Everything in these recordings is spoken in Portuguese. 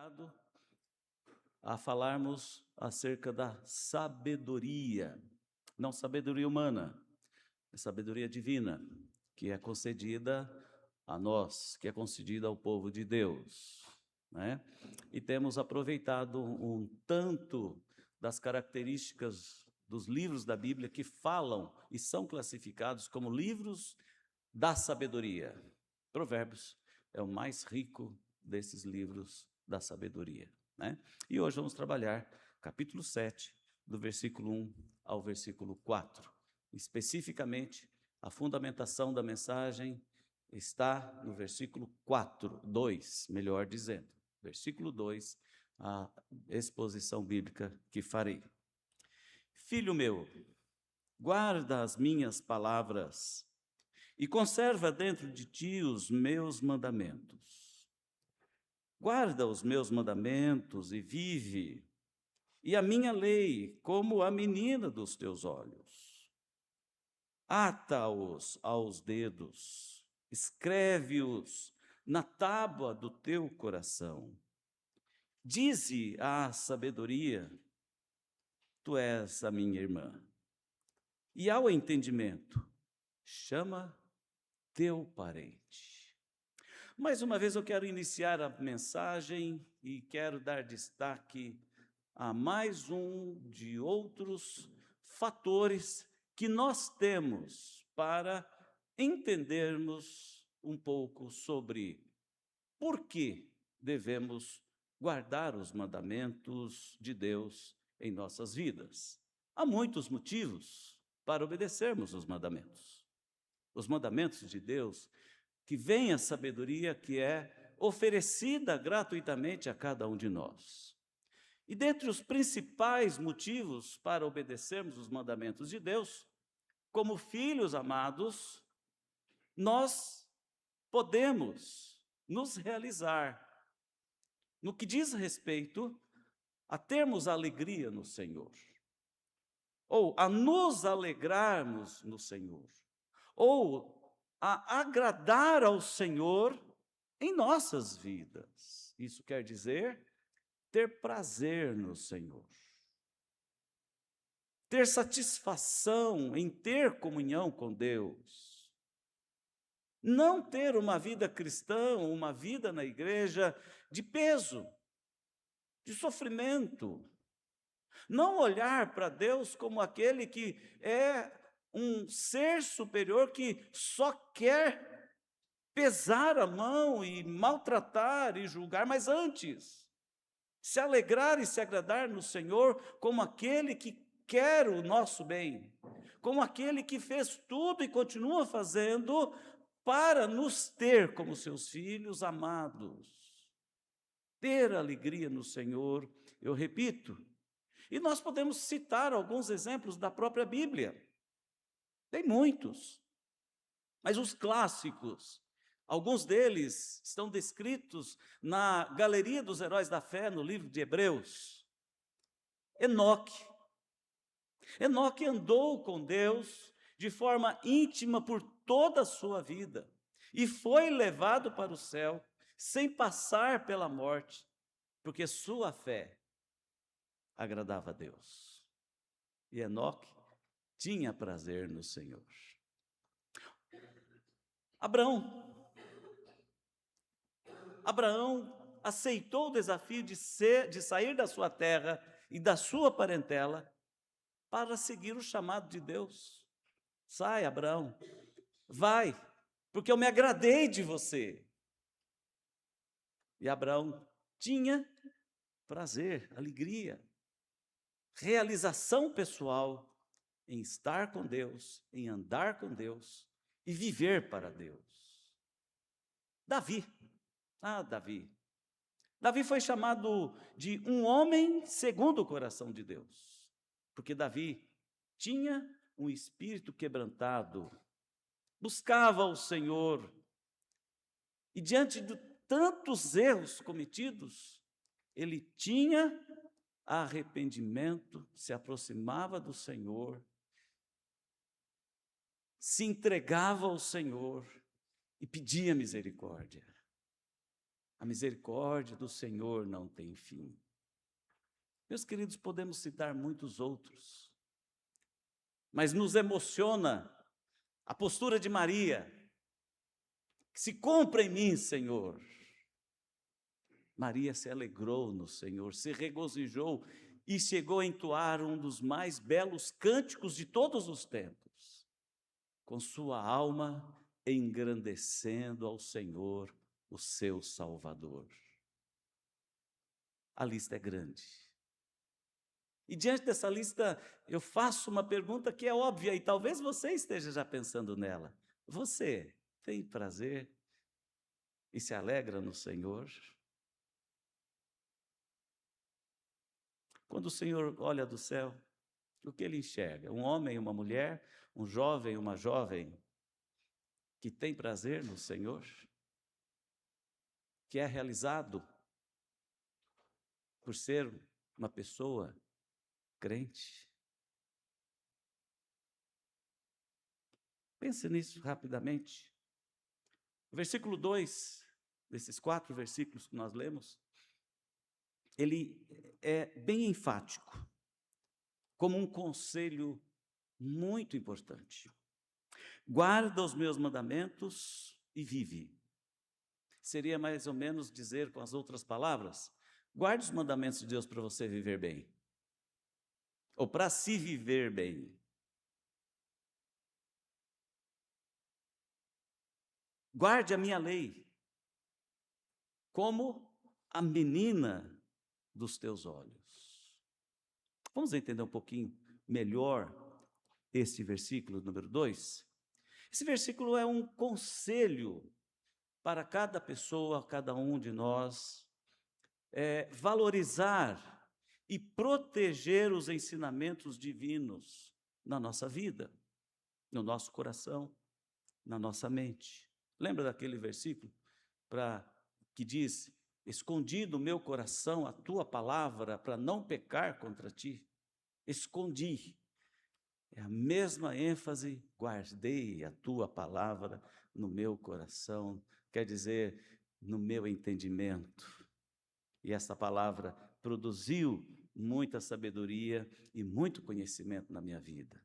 Obrigado a falarmos acerca da sabedoria, não sabedoria humana, é sabedoria divina, que é concedida a nós, que é concedida ao povo de Deus, né? E temos aproveitado um tanto das características dos livros da Bíblia que falam e são classificados como livros da sabedoria. Provérbios é o mais rico desses livros da sabedoria, né? E hoje vamos trabalhar capítulo 7, do versículo 1 ao versículo 4. Especificamente, a fundamentação da mensagem está no versículo 2, melhor dizendo. Versículo 2, a exposição bíblica que farei. Filho meu, guarda as minhas palavras e conserva dentro de ti os meus mandamentos. Guarda os meus mandamentos e vive, e a minha lei como a menina dos teus olhos. Ata-os aos dedos, escreve-os na tábua do teu coração. Dize à sabedoria, tu és a minha irmã. E ao entendimento, chama teu parente. Mais uma vez eu quero iniciar a mensagem e quero dar destaque a mais um de outros fatores que nós temos para entendermos um pouco sobre por que devemos guardar os mandamentos de Deus em nossas vidas. Há muitos motivos para obedecermos os mandamentos. Os mandamentos de Deus, que vem a sabedoria que é oferecida gratuitamente a cada um de nós. E dentre os principais motivos para obedecermos os mandamentos de Deus, como filhos amados, nós podemos nos realizar no que diz respeito a termos alegria no Senhor, ou a nos alegrarmos no Senhor, ou a agradar ao Senhor em nossas vidas. Isso quer dizer ter prazer no Senhor, ter satisfação em ter comunhão com Deus, não ter uma vida cristã, uma vida na igreja de peso, de sofrimento, não olhar para Deus como aquele que é um ser superior que só quer pesar a mão e maltratar e julgar, mas antes se alegrar e se agradar no Senhor como aquele que quer o nosso bem, como aquele que fez tudo e continua fazendo para nos ter como seus filhos amados. Ter alegria no Senhor, eu repito. E nós podemos citar alguns exemplos da própria Bíblia. Tem muitos, mas os clássicos, alguns deles estão descritos na Galeria dos Heróis da Fé, no livro de Hebreus. Enoque. Enoque andou com Deus de forma íntima por toda a sua vida e foi levado para o céu sem passar pela morte, porque sua fé agradava a Deus. E Enoque tinha prazer no Senhor. Abraão aceitou o desafio de sair da sua terra e da sua parentela para seguir o chamado de Deus. Sai, Abraão, vai, porque eu me agradei de você. E Abraão tinha prazer, alegria, realização pessoal em estar com Deus, em andar com Deus e viver para Deus. Davi. Davi foi chamado de um homem segundo o coração de Deus, porque Davi tinha um espírito quebrantado, buscava o Senhor, e diante de tantos erros cometidos, ele tinha arrependimento, se aproximava do Senhor, se entregava ao Senhor e pedia misericórdia. A misericórdia do Senhor não tem fim. Meus queridos, podemos citar muitos outros, mas nos emociona a postura de Maria, que se cumpra em mim, Senhor. Maria se alegrou no Senhor, se regozijou e chegou a entoar um dos mais belos cânticos de todos os tempos, com sua alma engrandecendo ao Senhor, o seu Salvador. A lista é grande. E diante dessa lista, eu faço uma pergunta que é óbvia, e talvez você esteja já pensando nela. Você tem prazer e se alegra no Senhor? Quando o Senhor olha do céu, o que ele enxerga? Um homem, uma mulher, um jovem, uma jovem que tem prazer no Senhor? Que é realizado por ser uma pessoa crente? Pense nisso rapidamente. O versículo 2, desses 4 versículos que nós lemos, ele é bem enfático, como um conselho muito importante. Guarda os meus mandamentos e vive. Seria mais ou menos dizer com as outras palavras, guarde os mandamentos de Deus para você viver bem. Ou para se viver bem. Guarde a minha lei, como a menina dos teus olhos. Vamos entender um pouquinho melhor esse versículo número 2? Esse versículo é um conselho para cada pessoa, cada um de nós, valorizar e proteger os ensinamentos divinos na nossa vida, no nosso coração, na nossa mente. Lembra daquele versículo que diz: escondi no meu coração a tua palavra para não pecar contra ti? Escondi. É a mesma ênfase, guardei a tua palavra no meu coração, quer dizer, no meu entendimento. E essa palavra produziu muita sabedoria e muito conhecimento na minha vida.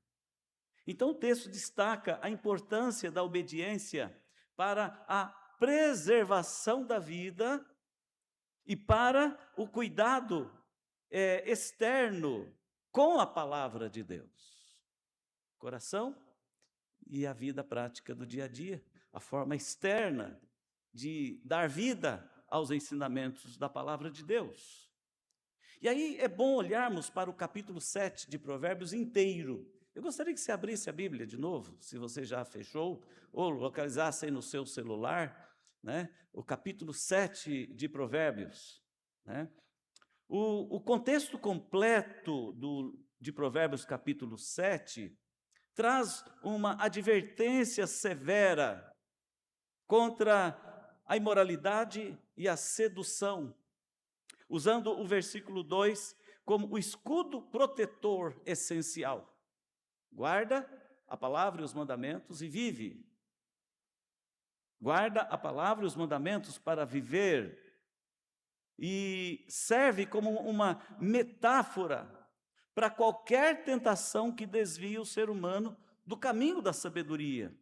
Então o texto destaca a importância da obediência para a preservação da vida e para o cuidado externo com a palavra de Deus. Coração e a vida prática do dia a dia, a forma externa de dar vida aos ensinamentos da palavra de Deus. E aí é bom olharmos para o capítulo 7 de Provérbios inteiro. Eu gostaria que você abrisse a Bíblia de novo, se você já fechou, ou localizasse aí no seu celular, né, o capítulo 7 de Provérbios. Né? O contexto completo de Provérbios capítulo 7 traz uma advertência severa contra a imoralidade e a sedução, usando o versículo 2 como o escudo protetor essencial. Guarda a palavra e os mandamentos e vive. Guarda a palavra e os mandamentos para viver. E serve como uma metáfora para qualquer tentação que desvie o ser humano do caminho da sabedoria.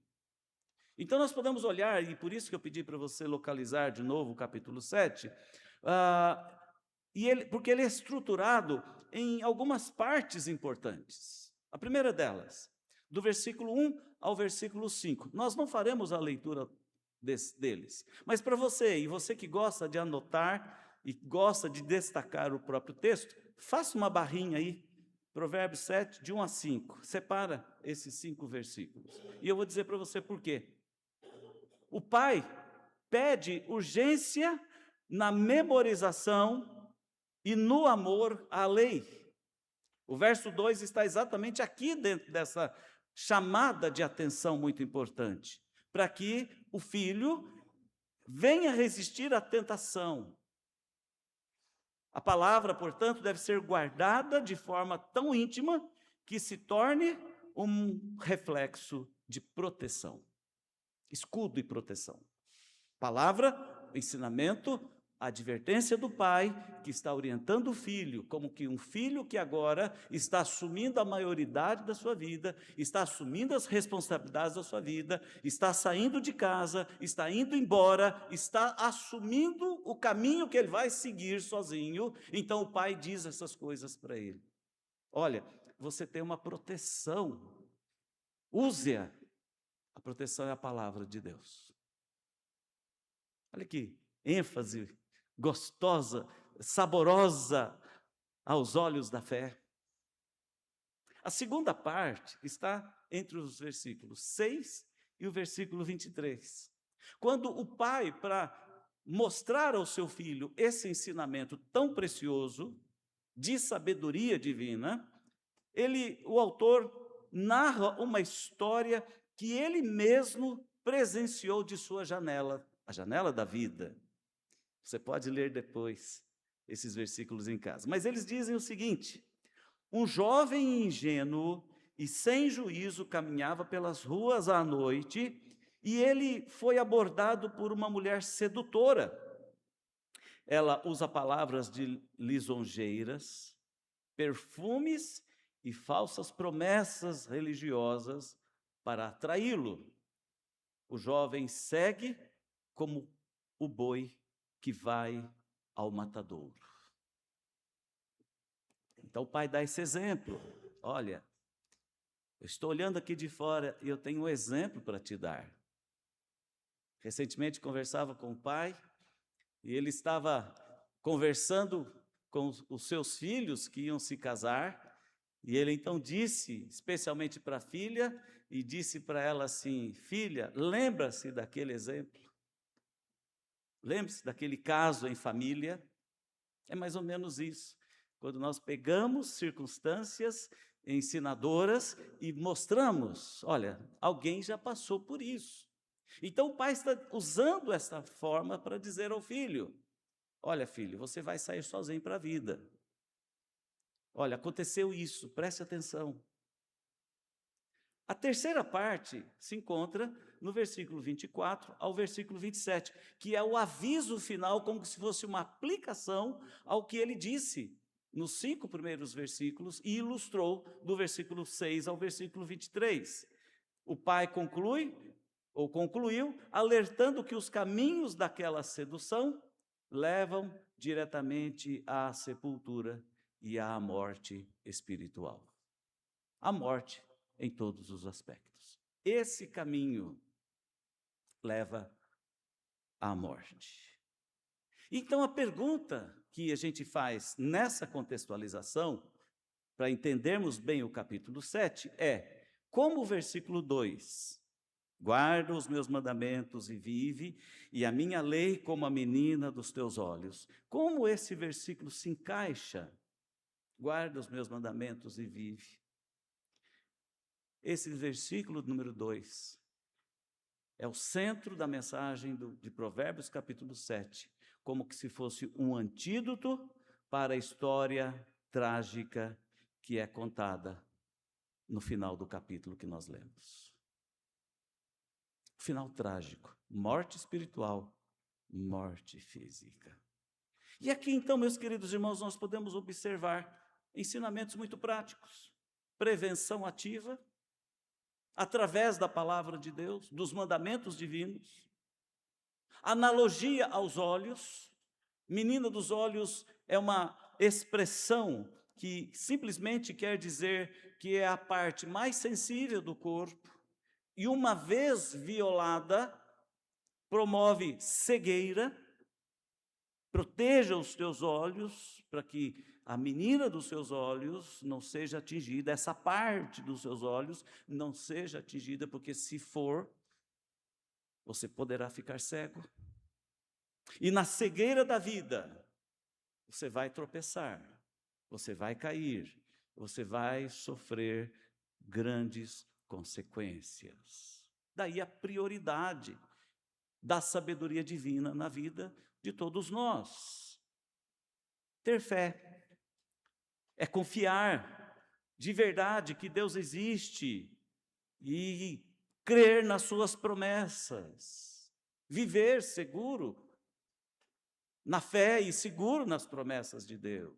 Então nós podemos olhar, e por isso que eu pedi para você localizar de novo o capítulo 7, porque ele é estruturado em algumas partes importantes. A primeira delas, do versículo 1 ao versículo 5. Nós não faremos a leitura deles, mas para você, e você que gosta de anotar e gosta de destacar o próprio texto, faça uma barrinha aí, Provérbios 7, de 1 a 5. Separa esses 5 versículos. E eu vou dizer para você por quê. O pai pede urgência na memorização e no amor à lei. O verso 2 está exatamente aqui dentro dessa chamada de atenção muito importante, para que o filho venha resistir à tentação. A palavra, portanto, deve ser guardada de forma tão íntima que se torne um reflexo de proteção, escudo e proteção. Palavra, ensinamento, a advertência do pai que está orientando o filho, como que um filho que agora está assumindo a maioridade da sua vida, está assumindo as responsabilidades da sua vida, está saindo de casa, está indo embora, está assumindo o caminho que ele vai seguir sozinho. Então o pai diz essas coisas para ele. Olha, você tem uma proteção, use-a. A proteção é a palavra de Deus. Olha que ênfase gostosa, saborosa aos olhos da fé. A segunda parte está entre os versículos 6 e o versículo 23. Quando o pai, para mostrar ao seu filho esse ensinamento tão precioso, de sabedoria divina, o autor narra uma história que ele mesmo presenciou de sua janela, a janela da vida. Você pode ler depois esses versículos em casa. Mas eles dizem o seguinte: um jovem ingênuo e sem juízo caminhava pelas ruas à noite e ele foi abordado por uma mulher sedutora. Ela usa palavras de lisonjeiras, perfumes e falsas promessas religiosas para atraí-lo. O jovem segue como o boi que vai ao matadouro. Então o pai dá esse exemplo. Olha, eu estou olhando aqui de fora e eu tenho um exemplo para te dar. Recentemente conversava com o pai e ele estava conversando com os seus filhos que iam se casar, e ele então disse, especialmente para a filha, e disse para ela assim: filha, lembra-se daquele exemplo? Lembre-se daquele caso em família? É mais ou menos isso. Quando nós pegamos circunstâncias ensinadoras e mostramos, olha, alguém já passou por isso. Então o pai está usando essa forma para dizer ao filho: olha, filho, você vai sair sozinho para a vida. Olha, aconteceu isso, preste atenção. A terceira parte se encontra no versículo 24 ao versículo 27, que é o aviso final, como se fosse uma aplicação ao que ele disse nos 5 primeiros versículos e ilustrou do versículo 6 ao versículo 23. O pai concluiu, alertando que os caminhos daquela sedução levam diretamente à sepultura e à morte espiritual. A morte em todos os aspectos. Esse caminho leva à morte. Então a pergunta que a gente faz nessa contextualização, para entendermos bem o capítulo 7, é: como o versículo 2, guarda os meus mandamentos e vive, e a minha lei como a menina dos teus olhos. Como esse versículo se encaixa? Guarda os meus mandamentos e vive. Esse versículo número 2 é o centro da mensagem de Provérbios capítulo 7, como que se fosse um antídoto para a história trágica que é contada no final do capítulo que nós lemos. Final trágico, morte espiritual, morte física. E aqui então, meus queridos irmãos, nós podemos observar ensinamentos muito práticos. Prevenção ativa, através da palavra de Deus, dos mandamentos divinos. Analogia aos olhos. Menina dos olhos é uma expressão que simplesmente quer dizer que é a parte mais sensível do corpo, e uma vez violada, promove cegueira. Proteja os teus olhos, para que a menina dos seus olhos não seja atingida, essa parte dos seus olhos não seja atingida, porque se for, você poderá ficar cego. E na cegueira da vida, você vai tropeçar, você vai cair, você vai sofrer grandes consequências. Daí a prioridade da sabedoria divina na vida de todos nós. Ter fé é confiar de verdade que Deus existe e crer nas suas promessas, viver seguro na fé e seguro nas promessas de Deus.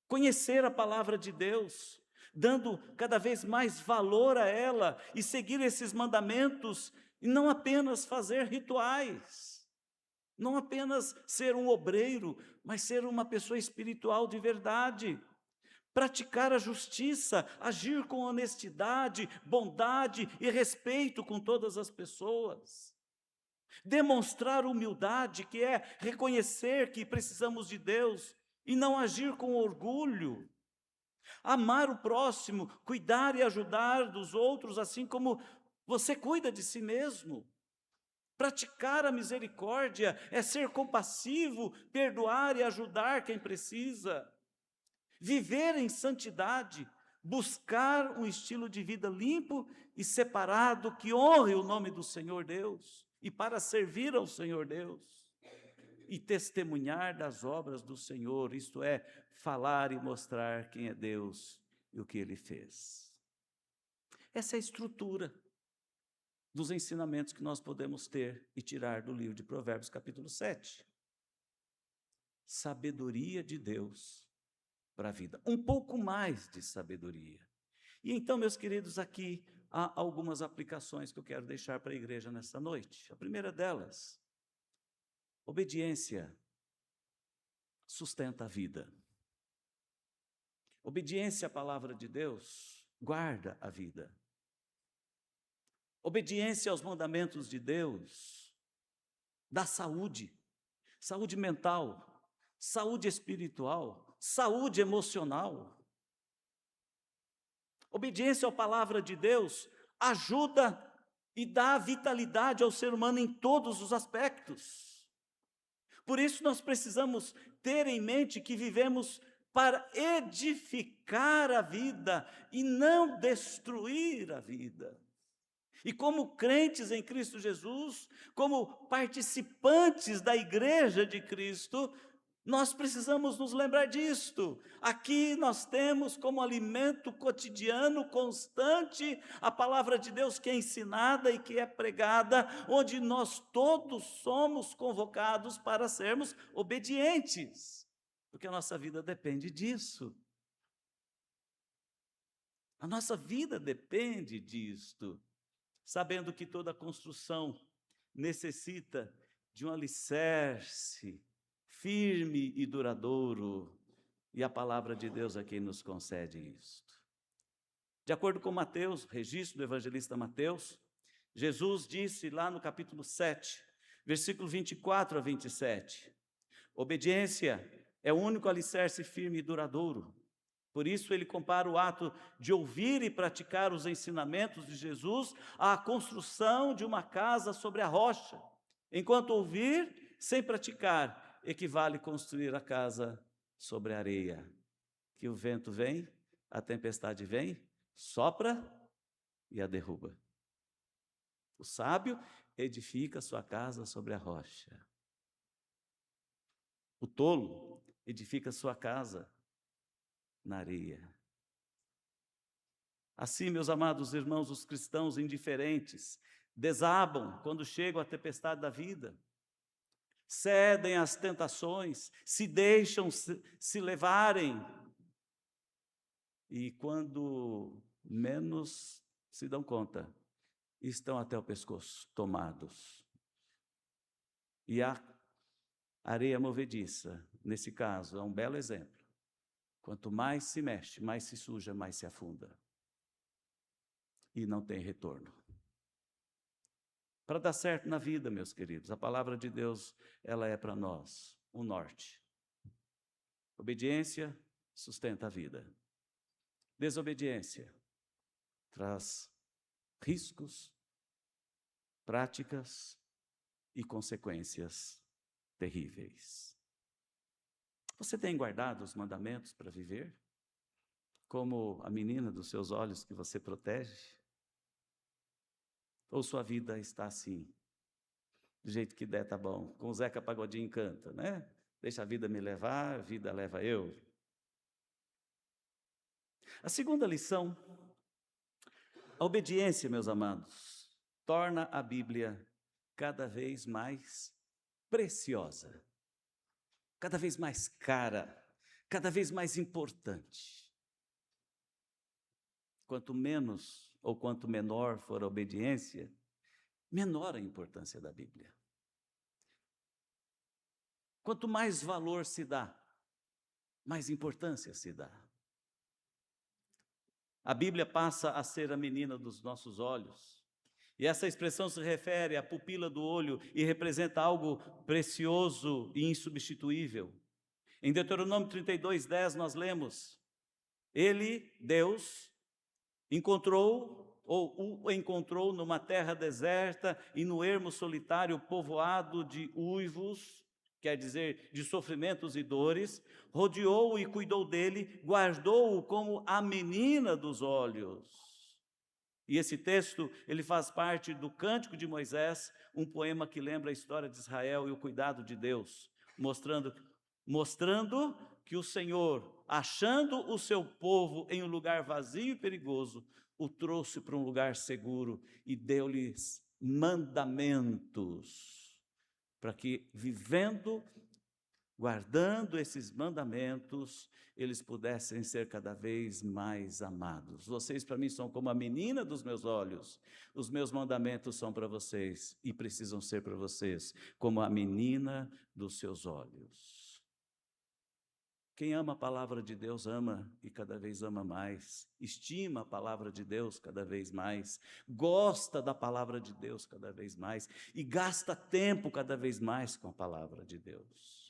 Conhecer a palavra de Deus, dando cada vez mais valor a ela e seguir esses mandamentos, e não apenas fazer rituais, não apenas ser um obreiro, mas ser uma pessoa espiritual de verdade. Praticar a justiça, agir com honestidade, bondade e respeito com todas as pessoas. Demonstrar humildade, que é reconhecer que precisamos de Deus e não agir com orgulho. Amar o próximo, cuidar e ajudar dos outros, assim como você cuida de si mesmo. Praticar a misericórdia é ser compassivo, perdoar e ajudar quem precisa. Viver em santidade, buscar um estilo de vida limpo e separado que honre o nome do Senhor Deus e para servir ao Senhor Deus. E testemunhar das obras do Senhor, isto é, falar e mostrar quem é Deus e o que Ele fez. Essa é a estrutura dos ensinamentos que nós podemos ter e tirar do livro de Provérbios, capítulo 7. Sabedoria de Deus para a vida, um pouco mais de sabedoria. E então, meus queridos, aqui há algumas aplicações que eu quero deixar para a igreja nessa noite. A primeira delas, obediência sustenta a vida. Obediência à palavra de Deus guarda a vida. Obediência aos mandamentos de Deus dá saúde, saúde mental, saúde espiritual, saúde emocional. Obediência à palavra de Deus ajuda e dá vitalidade ao ser humano em todos os aspectos. Por isso nós precisamos ter em mente que vivemos para edificar a vida e não destruir a vida. E como crentes em Cristo Jesus, como participantes da igreja de Cristo, nós precisamos nos lembrar disto. Aqui nós temos como alimento cotidiano, constante, a palavra de Deus que é ensinada e que é pregada, onde nós todos somos convocados para sermos obedientes, porque a nossa vida depende disso. A nossa vida depende disto, sabendo que toda construção necessita de um alicerce firme e duradouro, e a palavra de Deus é quem nos concede isto. De acordo com Mateus, registro do evangelista Mateus, Jesus disse lá no capítulo 7, versículo 24 a 27, obediência é o único alicerce firme e duradouro. Por isso ele compara o ato de ouvir e praticar os ensinamentos de Jesus à construção de uma casa sobre a rocha. Enquanto ouvir sem praticar, equivale construir a casa sobre a areia, que o vento vem, a tempestade vem, sopra e a derruba. O sábio edifica sua casa sobre a rocha. O tolo edifica sua casa na areia. Assim, meus amados irmãos, os cristãos indiferentes desabam quando chegam à tempestade da vida, cedem às tentações, se deixam se levarem, e quando menos se dão conta, estão até o pescoço tomados. E a areia movediça, nesse caso, é um belo exemplo. Quanto mais se mexe, mais se suja, mais se afunda. E não tem retorno. Para dar certo na vida, meus queridos, a palavra de Deus, ela é para nós um norte. Obediência sustenta a vida. Desobediência traz riscos, práticas e consequências terríveis. Você tem guardado os mandamentos para viver? Como a menina dos seus olhos que você protege? Ou sua vida está assim, do jeito que der, tá bom? Com o Zeca Pagodinho canta, né? Deixa a vida me levar, a vida leva eu. A segunda lição, a obediência, meus amados, torna a Bíblia cada vez mais preciosa, cada vez mais cara, cada vez mais importante. Quanto menos ou quanto menor for a obediência, menor a importância da Bíblia. Quanto mais valor se dá, mais importância se dá. A Bíblia passa a ser a menina dos nossos olhos. E essa expressão se refere à pupila do olho e representa algo precioso e insubstituível. Em Deuteronômio 32:10 nós lemos: Ele, Deus, o encontrou numa terra deserta e no ermo solitário povoado de uivos, quer dizer, de sofrimentos e dores, rodeou-o e cuidou dele, guardou-o como a menina dos olhos. E esse texto, ele faz parte do Cântico de Moisés, um poema que lembra a história de Israel e o cuidado de Deus, mostrando que o Senhor, achando o seu povo em um lugar vazio e perigoso, o trouxe para um lugar seguro e deu-lhes mandamentos, para que, vivendo, guardando esses mandamentos, eles pudessem ser cada vez mais amados. Vocês para mim são como a menina dos meus olhos, os meus mandamentos são para vocês e precisam ser para vocês como a menina dos seus olhos. Quem ama a palavra de Deus ama e cada vez ama mais, estima a palavra de Deus cada vez mais, gosta da palavra de Deus cada vez mais e gasta tempo cada vez mais com a palavra de Deus.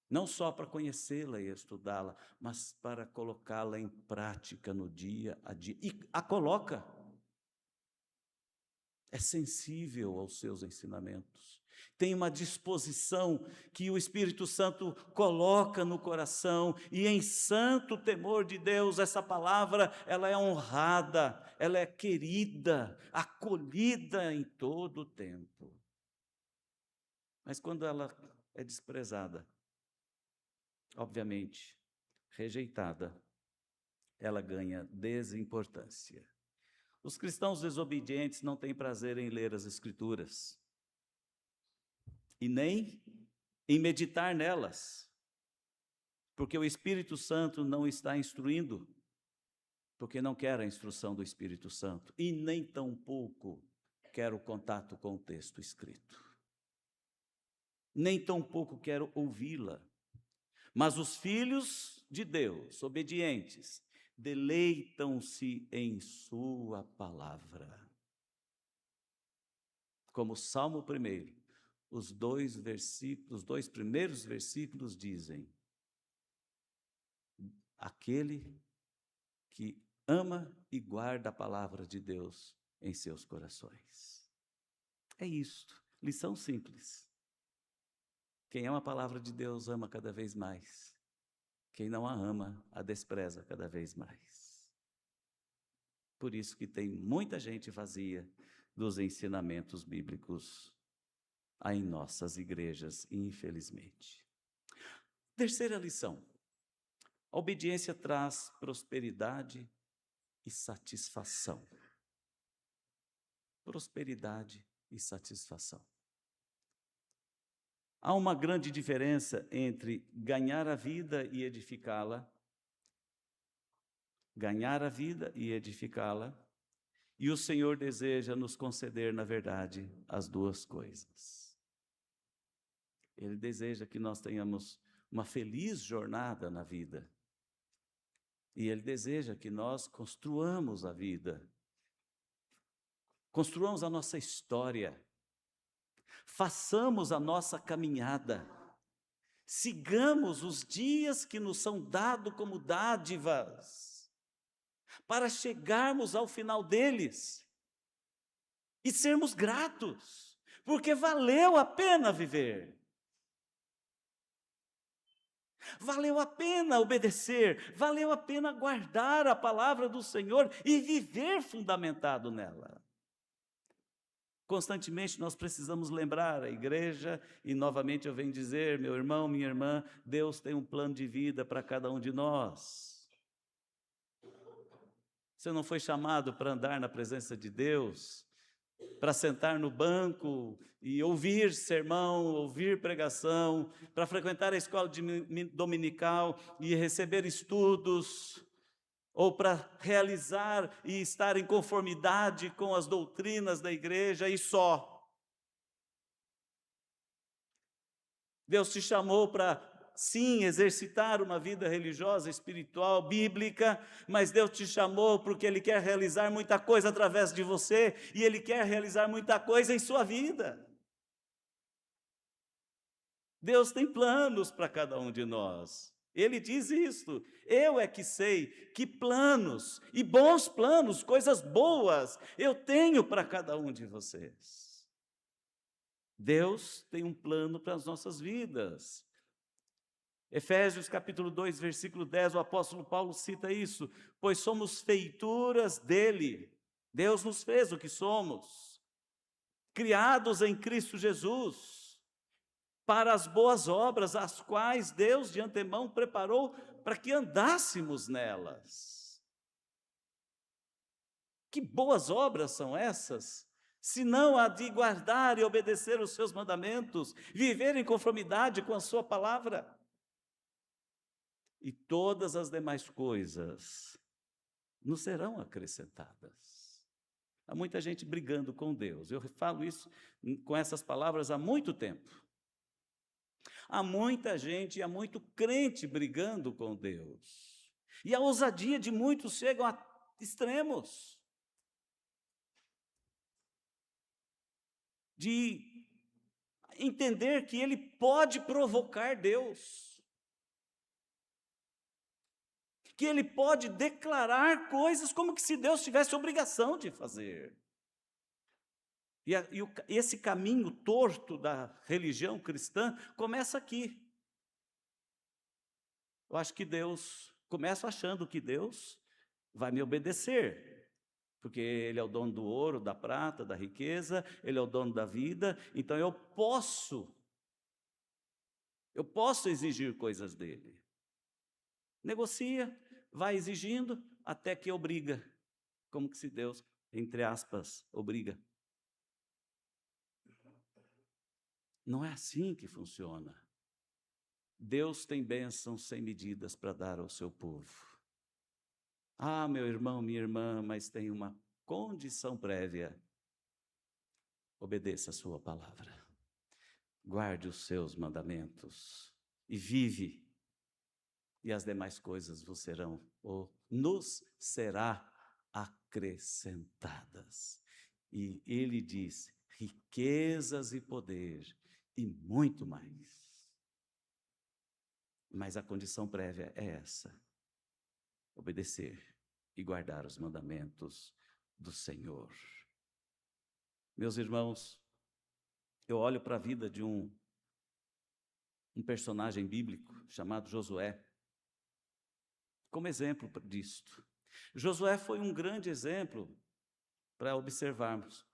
Não só para conhecê-la e estudá-la, mas para colocá-la em prática no dia a dia. E a coloca. É sensível aos seus ensinamentos. Tem uma disposição que o Espírito Santo coloca no coração e em santo temor de Deus, essa palavra, ela é honrada, ela é querida, acolhida em todo o tempo. Mas quando ela é desprezada, obviamente, rejeitada, ela ganha desimportância. Os cristãos desobedientes não têm prazer em ler as Escrituras e nem em meditar nelas, porque o Espírito Santo não está instruindo, porque não quer a instrução do Espírito Santo e nem tampouco quer o contato com o texto escrito, nem tampouco quer ouvi-la. Mas os filhos de Deus, obedientes, deleitam-se em sua palavra. Como o Salmo 1, os dois primeiros versículos dizem: aquele que ama e guarda a palavra de Deus em seus corações. É isto, lição simples. Quem ama a palavra de Deus ama cada vez mais. Quem não a ama, a despreza cada vez mais. Por isso que tem muita gente vazia dos ensinamentos bíblicos em nossas igrejas, infelizmente. Terceira lição: a obediência traz prosperidade e satisfação. Prosperidade e satisfação. Há uma grande diferença entre ganhar a vida e edificá-la, e o Senhor deseja nos conceder, na verdade, as duas coisas. Ele deseja que nós tenhamos uma feliz jornada na vida, e Ele deseja que nós construamos a vida, construamos a nossa história, façamos a nossa caminhada, sigamos os dias que nos são dados como dádivas, para chegarmos ao final deles e sermos gratos, porque valeu a pena viver, valeu a pena obedecer, valeu a pena guardar a palavra do Senhor e viver fundamentado nela. Constantemente nós precisamos lembrar a igreja, e novamente eu venho dizer, meu irmão, minha irmã, Deus tem um plano de vida para cada um de nós. Você não foi chamado para andar na presença de Deus para sentar no banco e ouvir sermão, ouvir pregação, para frequentar a escola dominical e receber estudos, ou para realizar e estar em conformidade com as doutrinas da igreja e só. Deus te chamou para, sim, exercitar uma vida religiosa, espiritual, bíblica, mas Deus te chamou porque Ele quer realizar muita coisa através de você, e Ele quer realizar muita coisa em sua vida. Deus tem planos para cada um de nós. Ele diz isso: eu é que sei que planos, e bons planos, coisas boas, eu tenho para cada um de vocês. Deus tem um plano para as nossas vidas. Efésios capítulo 2, versículo 10, o apóstolo Paulo cita isso: pois somos feituras dele, Deus nos fez o que somos, criados em Cristo Jesus, para as boas obras, as quais Deus de antemão preparou para que andássemos nelas. Que boas obras são essas? Senão a de guardar e obedecer os seus mandamentos, viver em conformidade com a sua palavra. E todas as demais coisas nos serão acrescentadas. Há muita gente brigando com Deus. Eu falo isso com essas palavras há muito tempo. Há muita gente, há muito crente brigando com Deus. E a ousadia de muitos chegam a extremos. De entender que ele pode provocar Deus, que ele pode declarar coisas como que se Deus tivesse obrigação de fazer. Esse caminho torto da religião cristã começa aqui. Eu acho que começo achando que Deus vai me obedecer, porque Ele é o dono do ouro, da prata, da riqueza, Ele é o dono da vida, então eu posso exigir coisas dEle. Negocia, vai exigindo, até que obriga, como que se Deus, entre aspas, obriga. Não é assim que funciona. Deus tem bênçãos sem medidas para dar ao seu povo. Ah, meu irmão, minha irmã, mas tem uma condição prévia: obedeça a sua palavra, guarde os seus mandamentos e vive, e as demais coisas vos serão, ou nos será acrescentadas. E ele diz: riquezas e poder e muito mais. Mas a condição prévia é essa: obedecer e guardar os mandamentos do Senhor. Meus irmãos, eu olho para a vida de um personagem bíblico chamado Josué, como exemplo disto. Josué foi um grande exemplo para observarmos.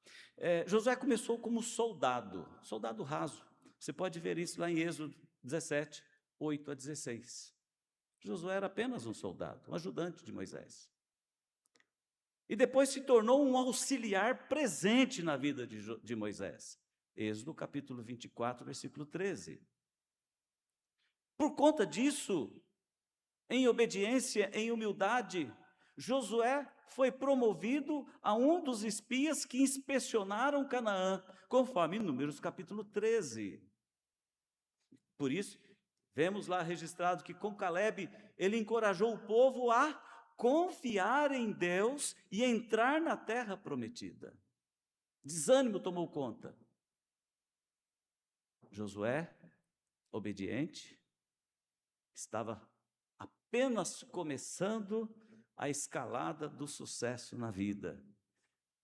Josué começou como soldado raso. Você pode ver isso lá em Êxodo 17, 8 a 16. Josué era apenas um soldado, um ajudante de Moisés. E depois se tornou um auxiliar presente na vida de Moisés. Êxodo capítulo 24, versículo 13. Por conta disso, em obediência, em humildade, Josué foi promovido a um dos espias que inspecionaram Canaã, conforme Números capítulo 13. Por isso, vemos lá registrado que com Calebe, ele encorajou o povo a confiar em Deus e entrar na terra prometida. Desânimo tomou conta. Josué, obediente, estava apenas começando a escalada do sucesso na vida,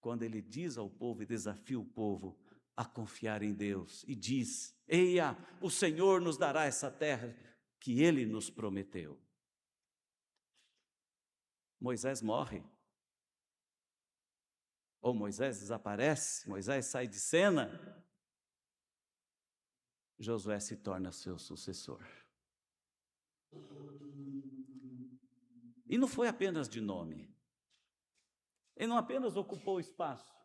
quando ele diz ao povo e desafia o povo a confiar em Deus, e diz: eia, o Senhor nos dará essa terra que Ele nos prometeu. Moisés morre, ou Moisés desaparece, Moisés sai de cena, Josué se torna seu sucessor. E não foi apenas de nome, ele não apenas ocupou espaço,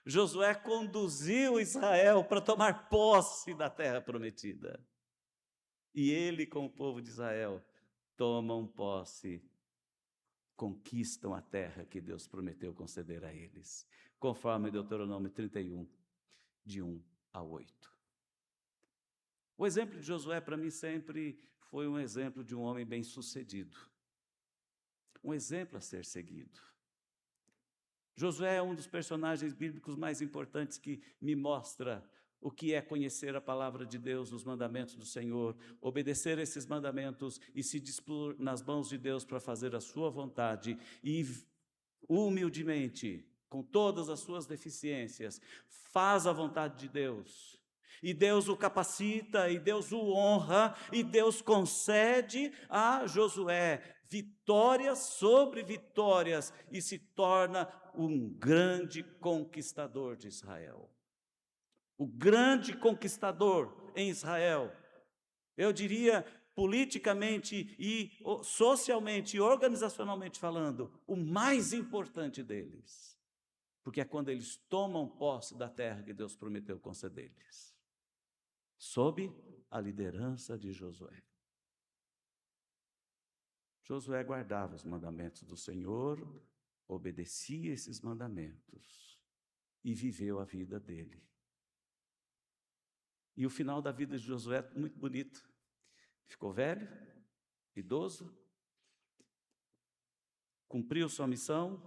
Josué conduziu Israel para tomar posse da terra prometida. E ele, com o povo de Israel, tomam posse, conquistam a terra que Deus prometeu conceder a eles, conforme Deuteronômio 31, de 1 a 8. O exemplo de Josué, para mim, sempre foi um exemplo de um homem bem-sucedido, um exemplo a ser seguido. Josué é um dos personagens bíblicos mais importantes que me mostra o que é conhecer a palavra de Deus, os mandamentos do Senhor, obedecer esses mandamentos e se dispor nas mãos de Deus para fazer a sua vontade e humildemente, com todas as suas deficiências, faz a vontade de Deus. E Deus o capacita, e Deus o honra, e Deus concede a Josué vitórias sobre vitórias, e se torna um grande conquistador de Israel. O grande conquistador em Israel. Eu diria, politicamente e socialmente e organizacionalmente falando, o mais importante deles. Porque é quando eles tomam posse da terra que Deus prometeu conceder-lhes. Sob a liderança de Josué. Josué guardava os mandamentos do Senhor, obedecia esses mandamentos e viveu a vida dele. E o final da vida de Josué é muito bonito. Ficou velho, idoso, cumpriu sua missão,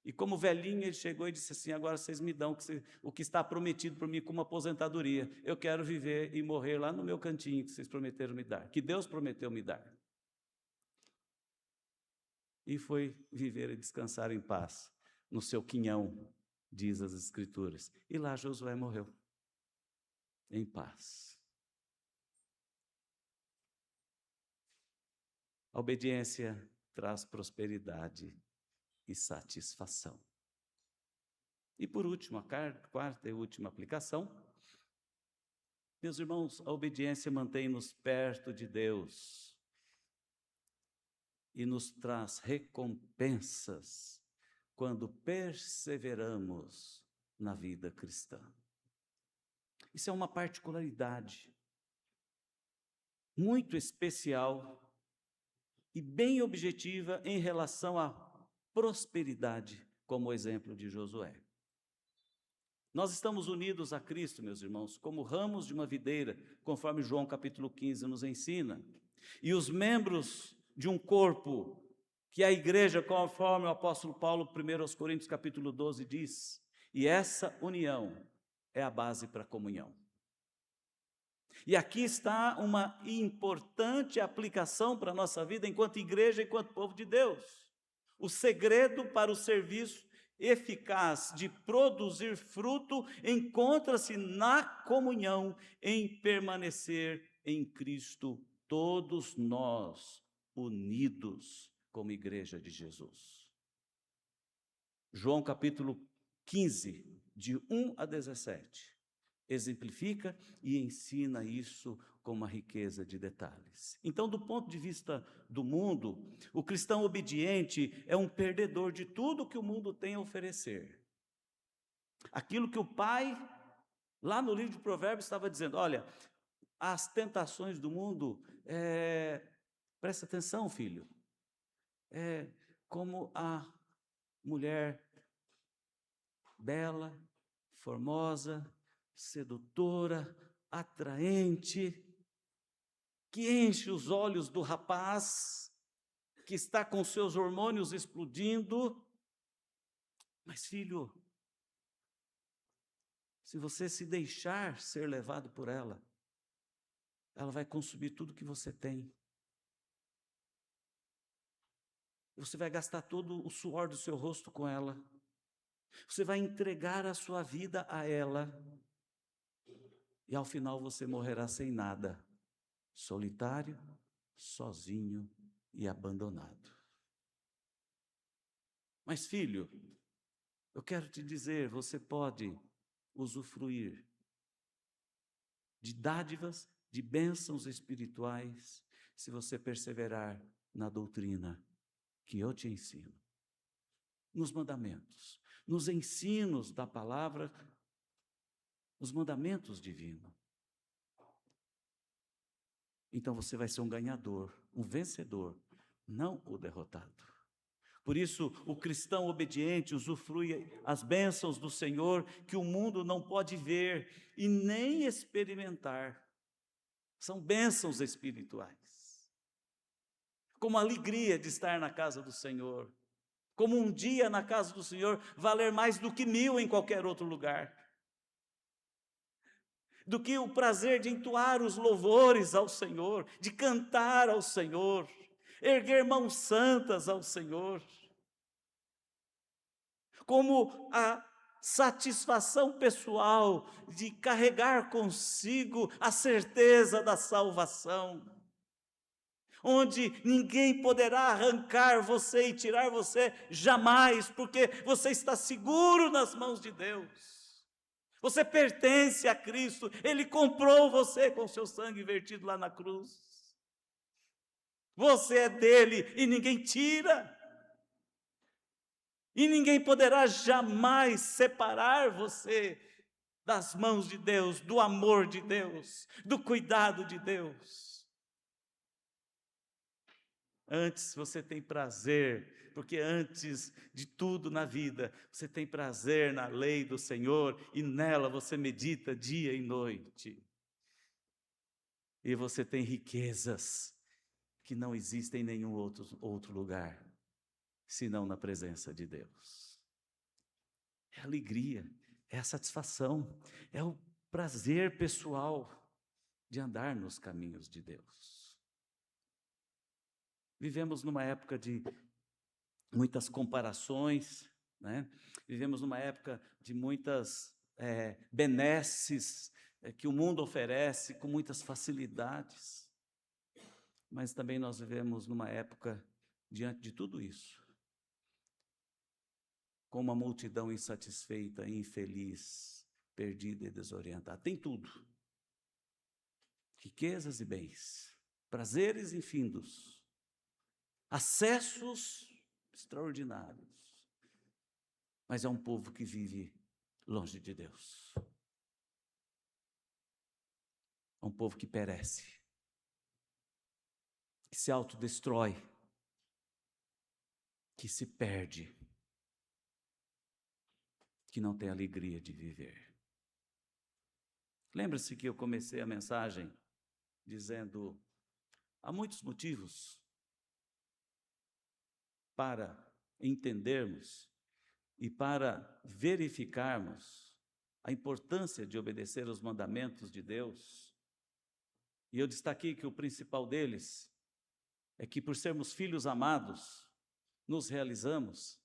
e como velhinho ele chegou e disse assim: agora vocês me dão o que está prometido para mim como aposentadoria. Eu quero viver e morrer lá no meu cantinho que vocês prometeram me dar, que Deus prometeu me dar. E foi viver e descansar em paz no seu quinhão, diz as Escrituras. E lá Josué morreu, em paz. A obediência traz prosperidade e satisfação. E por último, a quarta e última aplicação. Meus irmãos, a obediência mantém-nos perto de Deus e nos traz recompensas quando perseveramos na vida cristã. Isso é uma particularidade muito especial e bem objetiva em relação à prosperidade, como o exemplo de Josué. Nós estamos unidos a Cristo, meus irmãos, como ramos de uma videira, conforme João capítulo 15 nos ensina. E os membros de um corpo, que é a igreja, conforme o apóstolo Paulo, 1 Coríntios capítulo 12, diz. E essa união é a base para a comunhão. E aqui está uma importante aplicação para a nossa vida enquanto igreja, enquanto povo de Deus. O segredo para o serviço eficaz de produzir fruto encontra-se na comunhão, em permanecer em Cristo, todos nós unidos como igreja de Jesus. João capítulo 15, de 1 a 17. Exemplifica e ensina isso com uma riqueza de detalhes. Então, do ponto de vista do mundo, o cristão obediente é um perdedor de tudo que o mundo tem a oferecer. Aquilo que o pai, lá no livro de Provérbios, estava dizendo: olha, as tentações do mundo, presta atenção, filho, é como a mulher bela, formosa, sedutora, atraente, que enche os olhos do rapaz, que está com seus hormônios explodindo. Mas, filho, se você se deixar ser levado por ela, ela vai consumir tudo que você tem. Você vai gastar todo o suor do seu rosto com ela. Você vai entregar a sua vida a ela. E ao final você morrerá sem nada, solitário, sozinho e abandonado. Mas, filho, eu quero te dizer, você pode usufruir de dádivas, de bênçãos espirituais, se você perseverar na doutrina que eu te ensino, nos mandamentos, nos ensinos da palavra, os mandamentos divinos. Então você vai ser um ganhador, um vencedor, não o derrotado. Por isso, o cristão obediente usufrui as bênçãos do Senhor que o mundo não pode ver e nem experimentar. São bênçãos espirituais. Como a alegria de estar na casa do Senhor. Como um dia na casa do Senhor valer mais do que 1000 em qualquer outro lugar. Do que o prazer de entoar os louvores ao Senhor, de cantar ao Senhor, erguer mãos santas ao Senhor. Como a satisfação pessoal de carregar consigo a certeza da salvação, onde ninguém poderá arrancar você e tirar você jamais, porque você está seguro nas mãos de Deus. Você pertence a Cristo, Ele comprou você com seu sangue vertido lá na cruz. Você é dele e ninguém tira. E ninguém poderá jamais separar você das mãos de Deus, do amor de Deus, do cuidado de Deus. Antes você tem prazer, porque antes de tudo na vida, você tem prazer na lei do Senhor e nela você medita dia e noite. E você tem riquezas que não existem em nenhum outro lugar, senão na presença de Deus. É a alegria, é a satisfação, é o prazer pessoal de andar nos caminhos de Deus. Vivemos numa época de muitas comparações, né? Vivemos numa época de muitas benesses que o mundo oferece com muitas facilidades. Mas também nós vivemos numa época, diante de tudo isso, com uma multidão insatisfeita, infeliz, perdida e desorientada. Tem tudo. Riquezas e bens, prazeres infindos, acessos extraordinários. Mas é um povo que vive longe de Deus. É um povo que perece, que se autodestrói, que se perde, que não tem alegria de viver. Lembra-se que eu comecei a mensagem dizendo: há muitos motivos para entendermos e para verificarmos a importância de obedecer aos mandamentos de Deus. E eu destaquei que o principal deles é que, por sermos filhos amados, nos realizamos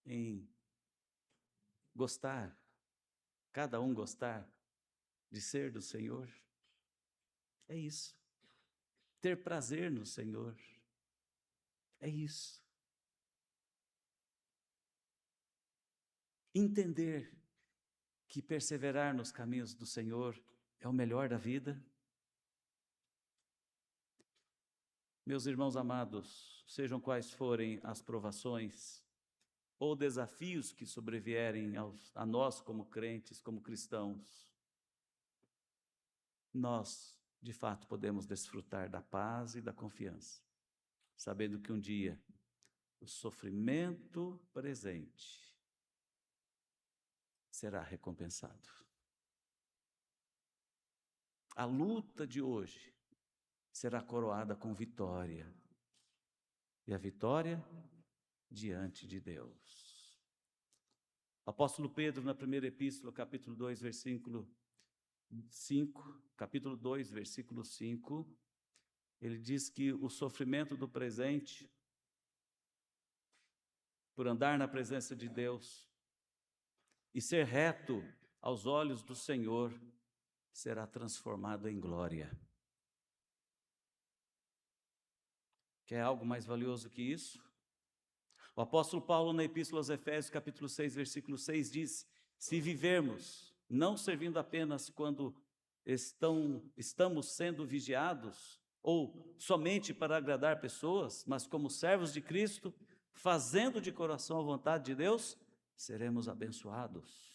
em gostar, cada um gostar de ser do Senhor. É isso. Ter prazer no Senhor. É isso. Entender que perseverar nos caminhos do Senhor é o melhor da vida. Meus irmãos amados, sejam quais forem as provações ou desafios que sobrevierem a nós como crentes, como cristãos, nós, de fato, podemos desfrutar da paz e da confiança, sabendo que um dia o sofrimento presente será recompensado. A luta de hoje será coroada com vitória. E a vitória diante de Deus. O apóstolo Pedro, na primeira epístola, capítulo 2, versículo 5, capítulo 2, versículo 5, ele diz que o sofrimento do presente, por andar na presença de Deus e ser reto aos olhos do Senhor, será transformado em glória. Quer algo mais valioso que isso? O apóstolo Paulo, na Epístola aos Efésios, capítulo 6, versículo 6, diz: se vivermos, não servindo apenas quando estamos sendo vigiados, ou somente para agradar pessoas, mas como servos de Cristo, fazendo de coração a vontade de Deus, seremos abençoados.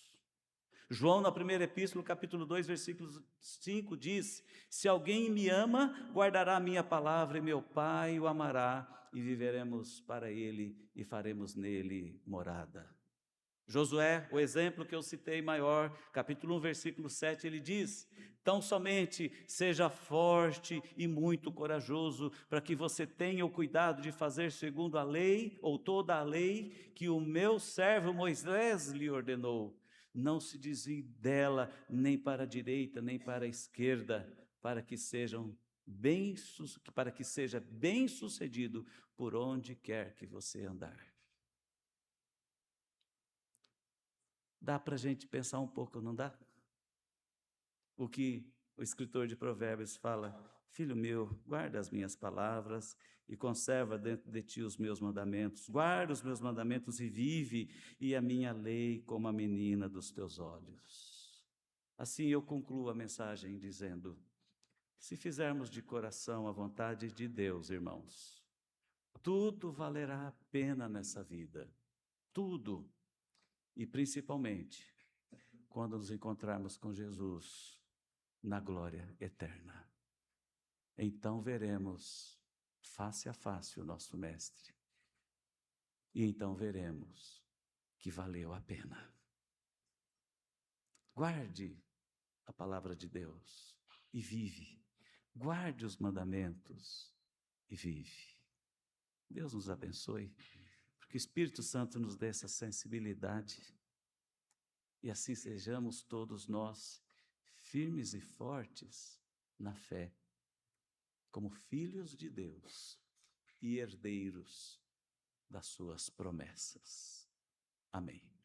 João, na primeira epístola, capítulo 2, versículo 5, diz: se alguém me ama, guardará a minha palavra, e meu Pai o amará, e viveremos para ele, e faremos nele morada. Josué, o exemplo que eu citei maior, capítulo 1, versículo 7, ele diz: tão somente seja forte e muito corajoso, para que você tenha o cuidado de fazer segundo a lei, ou toda a lei, que o meu servo Moisés lhe ordenou. Não se desvie dela, nem para a direita, nem para a esquerda, para que seja bem sucedido por onde quer que você andar. Dá para a gente pensar um pouco, não dá? O que o escritor de Provérbios fala: filho meu, guarda as minhas palavras e conserva dentro de ti os meus mandamentos. Guarda os meus mandamentos e vive, e a minha lei como a menina dos teus olhos. Assim eu concluo a mensagem dizendo: se fizermos de coração a vontade de Deus, irmãos, tudo valerá a pena nessa vida. Tudo. E principalmente quando nos encontrarmos com Jesus na glória eterna. Então veremos face a face o nosso Mestre. E então veremos que valeu a pena. Guarde a palavra de Deus e vive. Guarde os mandamentos e vive. Deus nos abençoe, porque o Espírito Santo nos dê essa sensibilidade. E assim sejamos todos nós firmes e fortes na fé, como filhos de Deus e herdeiros das suas promessas. Amém.